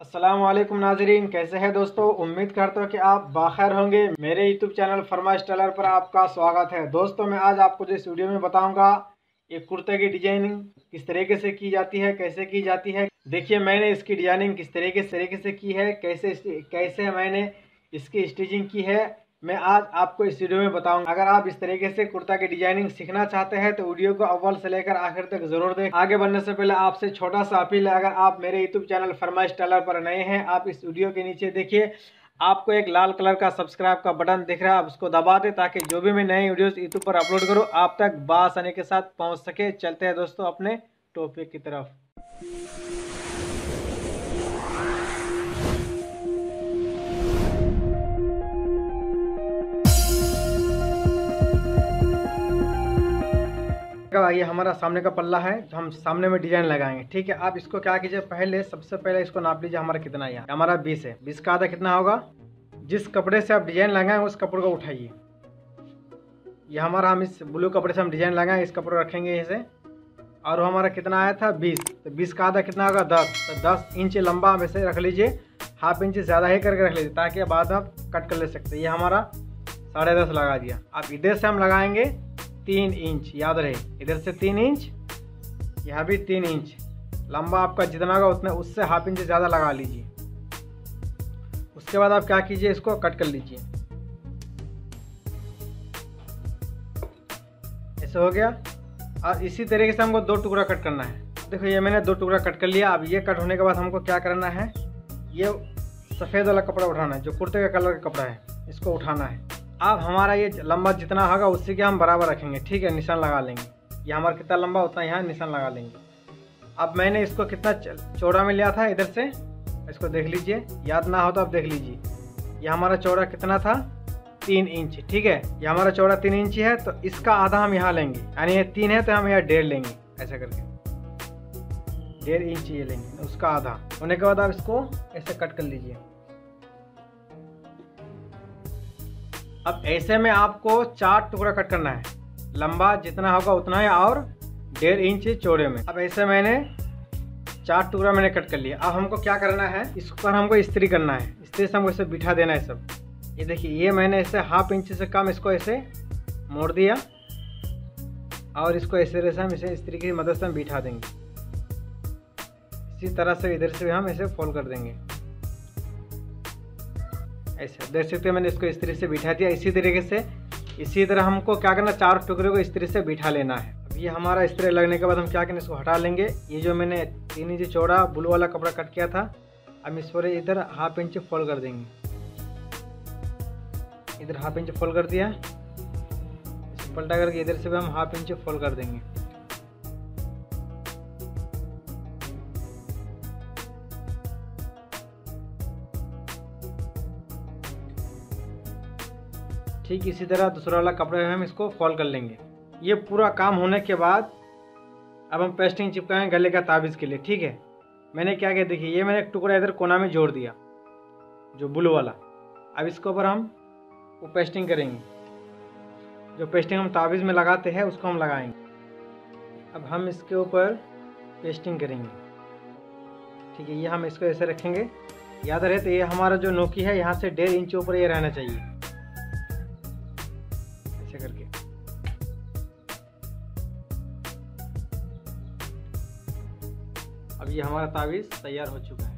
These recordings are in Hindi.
अस्सलाम वालेकुम नाजरीन, कैसे हैं दोस्तों। उम्मीद करता हूँ कि आप बाखैर होंगे। मेरे यूट्यूब चैनल फरमाइश टेलर पर आपका स्वागत है। दोस्तों मैं आज आपको इस वीडियो में बताऊंगा एक कुर्ते की डिजाइनिंग किस तरीके से की जाती है, कैसे की जाती है। देखिए मैंने इसकी डिजाइनिंग किस तरीके से की है, कैसे कैसे मैंने इसकी स्टिचिंग की है, मैं आज आपको इस वीडियो में बताऊंगा। अगर आप इस तरीके से कुर्ता की डिजाइनिंग सीखना चाहते हैं तो वीडियो को अव्वल से लेकर आखिर तक जरूर देखें। आगे बढ़ने से पहले आपसे छोटा सा अपील है, अगर आप मेरे यूट्यूब चैनल फरमाइश टेलर पर नए हैं, आप इस वीडियो के नीचे देखिए आपको एक लाल कलर का सब्सक्राइब का बटन दिख रहा है, आप उसको दबा दें ताकि जो भी मैं नए वीडियोस यूट्यूब पर अपलोड करूं आप तक बआसानी के साथ पहुंच सके। चलते हैं दोस्तों अपने टॉपिक की तरफ। ये हमारा सामने का पल्ला है, हम सामने में डिजाइन लगाएंगे। ठीक है, आप इसको क्या कीजिए, सबसे पहले इसको नाप लीजिए हमारा कितना है। यहाँ हमारा 20 है, 20 का आधा कितना होगा। जिस कपड़े से आप डिजाइन लगाएंगे उस कपड़े को उठाइए। ये हमारा, हम इस ब्लू कपड़े से हम डिजाइन लगाएंगे, इस कपड़े रखेंगे ऐसे। और वो हमारा कितना आया था 20, तो 20 का आधा कितना होगा 10। तो 10 इंच लंबा हम ऐसे रख लीजिए, हाफ इंच ज़्यादा ही करके रख लीजिए ताकि बाद में आप कट कर ले सकते हैं। ये हमारा 10.5 लगा दिया। अब इधर से हम लगाएंगे 3 इंच, याद रहे इधर से 3 इंच, यहाँ भी 3 इंच लंबा आपका जितना होगा उतने उससे हाफ इंच ज़्यादा लगा लीजिए। उसके बाद आप क्या कीजिए, इसको कट कर लीजिए। ऐसे हो गया। और इसी तरीके से हमको 2 टुकड़ा कट करना है। देखो ये मैंने 2 टुकड़ा कट कर लिया। अब ये कट होने के बाद हमको क्या करना है, ये सफ़ेद वाला कपड़ा उठाना है, जो कुर्ते का कलर का कपड़ा है, इसको उठाना है। अब हमारा ये लंबा जितना होगा उससे क्या हम बराबर रखेंगे। ठीक है, निशान लगा लेंगे। ये हमारा कितना लंबा उतना यहाँ निशान लगा लेंगे। अब मैंने इसको कितना चौड़ा में लिया था इधर से, इसको देख लीजिए, याद ना हो तो आप देख लीजिए। ये हमारा चौड़ा कितना था 3 इंच। ठीक है, ये हमारा चौड़ा 3 इंच है, तो इसका आधा हम यहाँ लेंगे, यानी ये 3 है तो हम यहाँ 1.5 लेंगे। ऐसा करके 1.5 इंच ये लेंगे, उसका आधा होने के बाद आप इसको ऐसे कट कर लीजिए। अब ऐसे में आपको 4 टुकड़ा कट करना है, लंबा जितना होगा उतना है और 1.5 इंच चौड़े में। अब ऐसे मैंने 4 टुकड़ा मैंने कट कर लिया। अब हमको क्या करना है, इस पर हमको इस्त्री करना है। इस्त्री से हमको ऐसे बिठा देना है सब। ये देखिए, ये मैंने ऐसे हाफ इंच से कम इसको ऐसे मोड़ दिया और इसको ऐसे हम इसे इस्त्री की मदद से हम बिठा देंगे। इसी तरह से इधर से भी हम ऐसे फोल्ड कर देंगे। ऐसे देख सकते हैं, मैंने इसको इस्त्री से बिठा दिया। इसी तरीके से इसी तरह हमको क्या करना, 4 टुकड़े को इस्त्री से बिठा लेना है। अब ये हमारा इस्त्री लगने के बाद हम क्या करें, इसको हटा लेंगे। ये जो मैंने 3 इंच चौड़ा ब्लू वाला कपड़ा कट किया था, हम इस पर इधर हाफ इंच फोल्ड कर देंगे। इधर हाफ इंच फोल्ड कर दिया, इसे पलटा करके इधर से भी हम हाफ इंच फोल्ड कर देंगे। ठीक इसी तरह दूसरा वाला कपड़ा हम इसको फोल्ड कर लेंगे। ये पूरा काम होने के बाद अब हम पेस्टिंग चिपकाएंगे गले का ताबीज़ के लिए। ठीक है, मैंने क्या किया, देखिए ये मैंने एक टुकड़ा इधर कोना में जोड़ दिया, जो ब्लू वाला। अब इसके ऊपर हम वो पेस्टिंग करेंगे, जो पेस्टिंग हम ताबीज़ में लगाते हैं उसको हम लगाएंगे। अब हम इसके ऊपर पेस्टिंग करेंगे। ठीक है, ये हम इसको ऐसे रखेंगे, याद रहे। तो ये हमारा जो नोकी है यहाँ से 1.5 इंच ऊपर ये रहना चाहिए, ऐसे करके। अब ये हमारा ताबीज़ तैयार हो चुका है।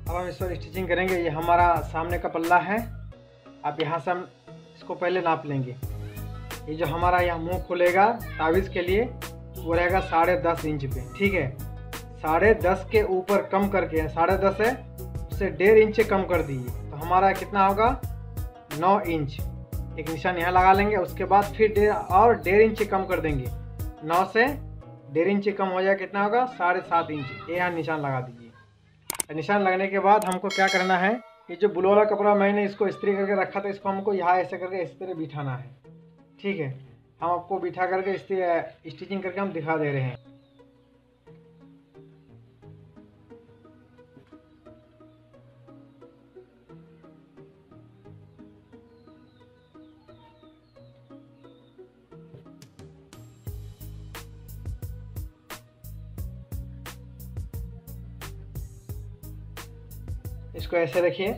अब हम इस पर स्टिचिंग करेंगे। ये हमारा सामने का पल्ला है। अब यहाँ से हम इसको पहले नाप लेंगे। ये जो हमारा यहाँ मुंह खुलेगा ताबीज़ के लिए वो रहेगा 10.5 इंच पे। ठीक है, 10.5 के ऊपर कम करके, 10.5 है उससे 1.5 इंच कम कर दीजिए, तो हमारा कितना होगा 9 इंच। एक निशान यहाँ लगा लेंगे, उसके बाद फिर 1.5 इंच कम कर देंगे। 9 से 1.5 इंच कम हो जाए, कितना होगा 7.5 इंच। ये यहाँ निशान लगा दीजिए। निशान लगने के बाद हमको क्या करना है, ये जो ब्लू वाला कपड़ा मैंने इसको इस्त्री करके रखा था, इसको हमको यहाँ ऐसे करके इस तरह बिठाना है। ठीक है, हम आपको बिठा करके इस स्टिचिंग करके हम दिखा दे रहे हैं। इसको ऐसे रखिए।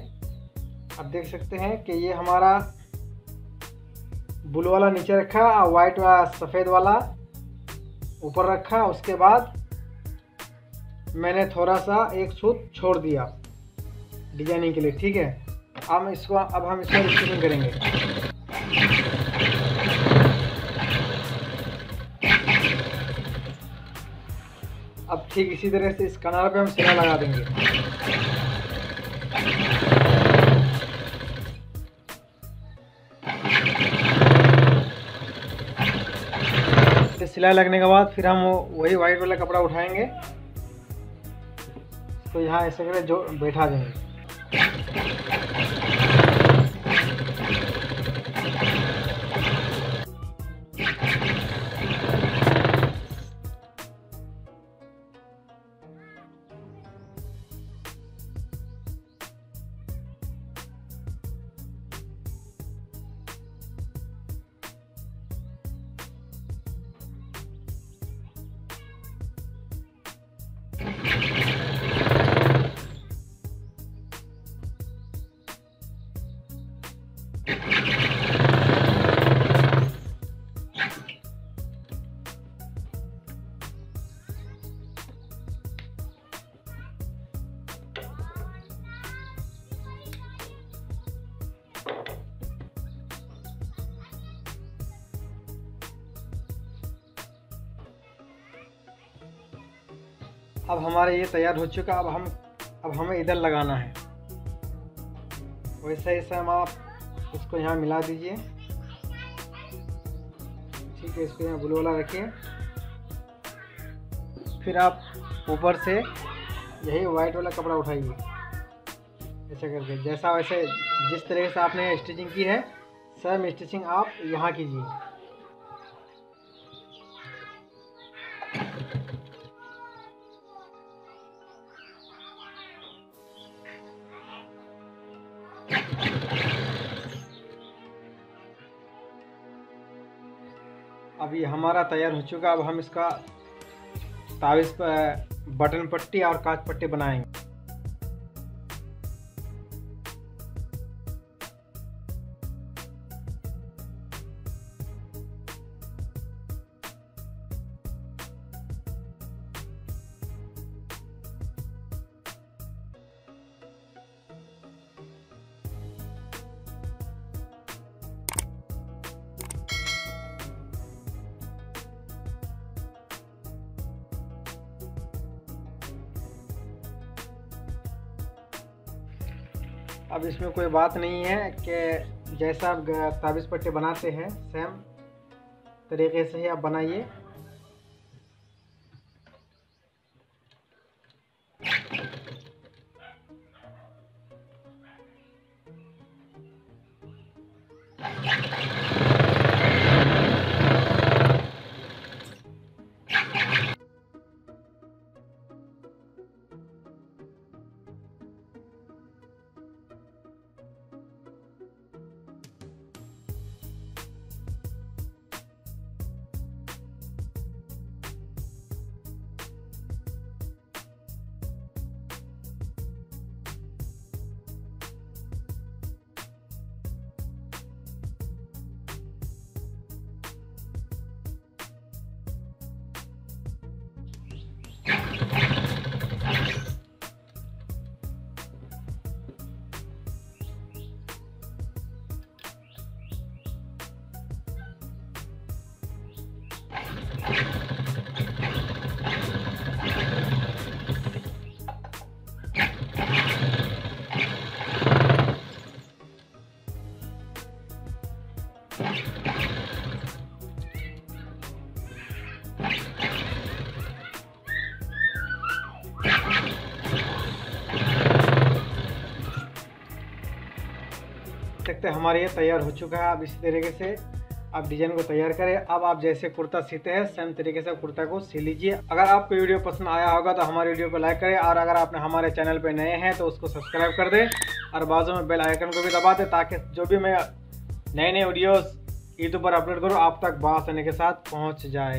आप देख सकते हैं कि ये हमारा ब्लू वाला नीचे रखा और वाइट वाला सफ़ेद वाला ऊपर रखा। उसके बाद मैंने थोड़ा सा एक सूत छोड़ दिया डिजाइनिंग के लिए, ठीक है। अब हम इसको स्टिचिंग करेंगे। अब ठीक इसी तरह से इस किनारे पे हम सिला लगा देंगे। सिलाई लगने के बाद फिर हम वही वाइट वाला कपड़ा उठाएंगे, तो यहाँ ऐसे करके जो बैठा देंगे। अब हमारा ये तैयार हो चुका। अब हमें इधर लगाना है। वैसे ही हम आप इसको यहाँ मिला दीजिए, ठीक है। इसको यहाँ ब्लू वाला रखिए। फिर आप ऊपर से यही वाइट वाला कपड़ा उठाइए ऐसे करके, जैसा वैसे जिस तरीके से आपने स्टिचिंग की है सेम स्टिचिंग आप यहाँ कीजिए। अब ये हमारा तैयार हो चुका। अब हम इसका तावीज़ पर बटन पट्टी और काज पट्टी बनाएंगे। अब इसमें कोई बात नहीं है कि जैसा आप ताबीज़ पट्टी बनाते हैं सेम तरीके से ही आप बनाइए। सकते हैं हमारे ये तैयार हो चुका है। अब इसी तरीके से आप डिजाइन को तैयार करें। अब आप जैसे कुर्ता सीते हैं सेम तरीके से कुर्ता को सी लीजिए। अगर आपको वीडियो पसंद आया होगा तो हमारे वीडियो को लाइक करें, और अगर आपने हमारे चैनल पे नए हैं तो उसको सब्सक्राइब कर दें और बाजू में बेल आइकन को भी दबा दें, ताकि जो भी मैं नए वीडियोस यूट्यूब पर अपलोड करूँ आप तक बआसानी के साथ पहुँच जाए।